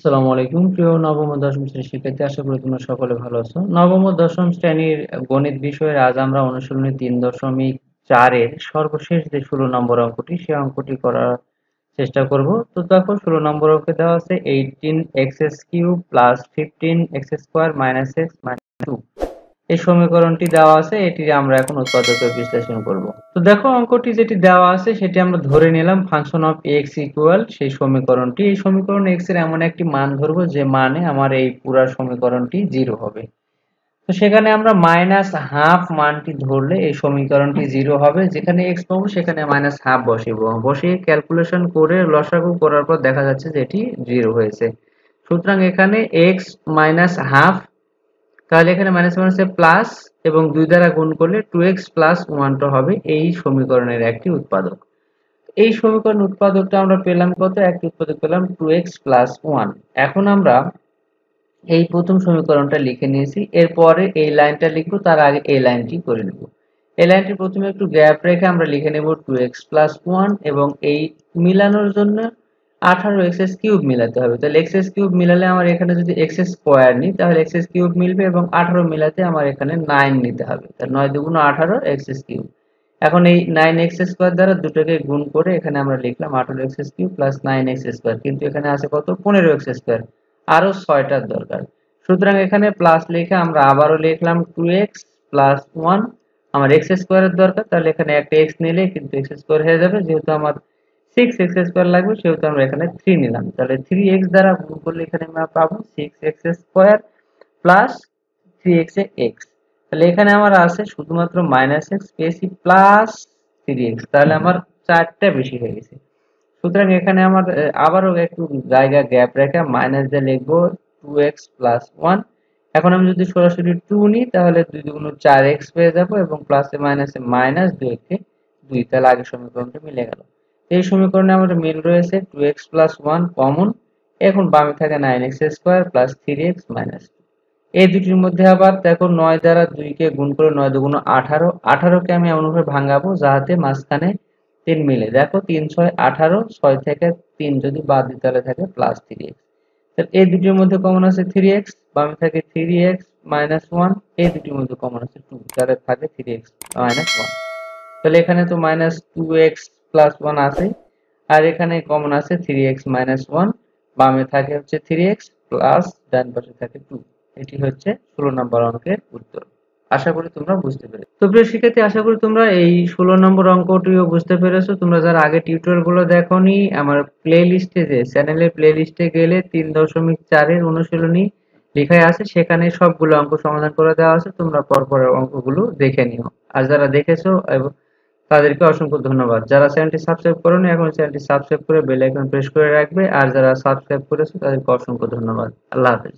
আসসালামু আলাইকুম প্রিয় নবম ও দশম শ্রেণীর শিক্ষার্থী, আশা করি তোমরা সকলে ভালো আছো। নবম ও দশম শ্রেণীর গণিত বিষয়ের আজ আমরা অনুশীলনী 3.4 এর সর্বশেষ যে 16 নম্বর অঙ্কটি সেই অঙ্কটি করার চেষ্টা করব। তো দেখো 16 নম্বর অঙ্কে দেওয়া আছে 18x³ plus 15x² minus x minus 2 এই সমীকরণটি দেওয়া আছে, এটি আমরা এখন উৎপাদকের বিশ্লেষণ করব। তো দেখো অঙ্কটি যেটি দেওয়া আছে সেটি আমরা ধরে নিলাম ফাংশন অফ এক্স ইকুয়াল সেই সমীকরণটি। এই সমীকরণে এক্স এর এমন একটি মান ধরবো যে মানে আমার এই পুরো সমীকরণটি জিরো হবে। তো সেখানে আমরা মাইনাস হাফ মানটি ধরলে এই সমীকরণটি জিরো হবে। যেখানে এক্স পাবো সেখানে মাইনাস হাফ বসিয়ে ক্যালকুলেশন করে লসাগু করার পর দেখা যাচ্ছে যে এটি জিরো হয়েছে। সুতরাং এখানে এক্স মাইনাস হাফ, তাহলে এখানে মাইনাস মাইনাসে প্লাস এবং 2 দ্বারা গুণ করলে 2x প্লাস 1 টা হবে এই সমীকরণের একটি উৎপাদক। এই সমীকরণ উৎপাদকটা আমরা পেলাম কত? একটি উৎপাদক পেলাম 2x প্লাস 1। এখন আমরা এই প্রথম সমীকরণটা লিখে নিয়েছি, এরপরে এই লাইনটা লিখবো, তার আগে এই লাইনটি করে নেব। এই লাইনটি প্রথমে একটু গ্যাপ রেখে আমরা লিখে নেব 2x প্লাস 1 এবং এই মিলানোর জন্য 18x³ মিলাতে হবে। তাহলে x³ মিলালে আমার এখানে যদি x² নিই তাহলে x³ মিলবে এবং 18 মিলাতে আমার এখানে 9 নিতে হবে। তাহলে 9 দুগুণ 18 x³ এখন এই 9x² দ্বারা দুটোকে গুণ করে এখানে আমরা লিখলাম 18x³ প্লাস 9x², কিন্তু এখানে আছে কত? 15x², আরো 6টার দরকার। সুতরাং এখানে প্লাস লিখে আমরা আবারও লিখলাম 2x প্লাস 1, আমার x² এর দরকার, তাহলে এখানে একটা x নিলে কিন্তু x² হয়ে যাবে। যেহেতু আমার 6x² লাগবে সেহেতু আমরা এখানে 3 নিলাম। তাহলে 3x দ্বারা গুণ করলে এখানে আমরা পাবো 6x² প্লাস 3x এ x। তাহলে এখানে আমার আছে শুধুমাত্র মাইনাস x পেয়েছি প্লাস 3x, তাহলে আমার 4টা বেশি হয়ে গেছে। সুতরাং এখানে আমার আবারও একটু জায়গা গ্যাপ রেখে মাইনাস দিয়ে লিখবো 2x প্লাস 1। এখন আমি যদি সরাসরি 2 নিই তাহলে 2 দুগুণ 4x পেয়ে যাবো এবং প্লাসে মাইনাসে মাইনাস 2 কে 2, তাহলে আগের সমীকরণটা মিলে গেল। এই সমীকরণে আমাদের মিল রয়েছে 2x প্লাস 1 কমন, এখন বামে থাকে 9x² প্লাস 3x মাইনাস 2। এই দুটির মধ্যে আবার দেখো 9 দ্বারা 2 কে গুণ করে 9 দুগুণ 18, 18 কে আমি এমনভাবে ভাঙাবো যাতে মাঝখানে 3 মিলে। দেখো 3 6 18, 6 থেকে 3 যদি বাদ দিই তাহলে থাকে প্লাস 3x। তাহলে এই দুটির মধ্যে কমন আছে 3x, বামে থাকে 3x মাইনাস 1, এই দুটির মধ্যে কমন আছে 2, তাহলে থাকে 3x মাইনাস 1। তাহলে এখানে তো মাইনাস 2x প্লাস 1 আছে, আর এখানে কমন আছে 3x মাইনাস 1, বামে থাকে হচ্ছে 3x প্লাস ডান পাশে থাকে 2। এটি হচ্ছে 16 নম্বর অঙ্কের উত্তর। আশা করি তোমরা বুঝতে পেরেছো। তো প্রিয় শিক্ষার্থী, আশা করি তোমরা এই 16 নম্বর অঙ্কটিও বুঝতে পেরেছো। তোমরা যারা আগে টিউটোরিয়াল গুলো দেখোনি, আমার প্লে লিস্টে যে চ্যানেলের প্লে লিস্টে গেলে 3.4 এর অনুশীলনী লেখাই আছে, সেখানে সবগুলো অঙ্ক সমাধান করে দেওয়া আছে। তোমরা পরপরের অঙ্কগুলো দেখে নিও। আর যারা দেখেছো এবং তাদেরকে অসংখ্য ধন্যবাদ। যারা চ্যানেলটি সাবস্ক্রাইব করোনি এখন চ্যানেলটি সাবস্ক্রাইব করে বেল আইকন প্রেস করে রাখবে, আর যারা সাবস্ক্রাইব করেছো তাদেরকে অসংখ্য ধন্যবাদ। আল্লাহ হাফেজ।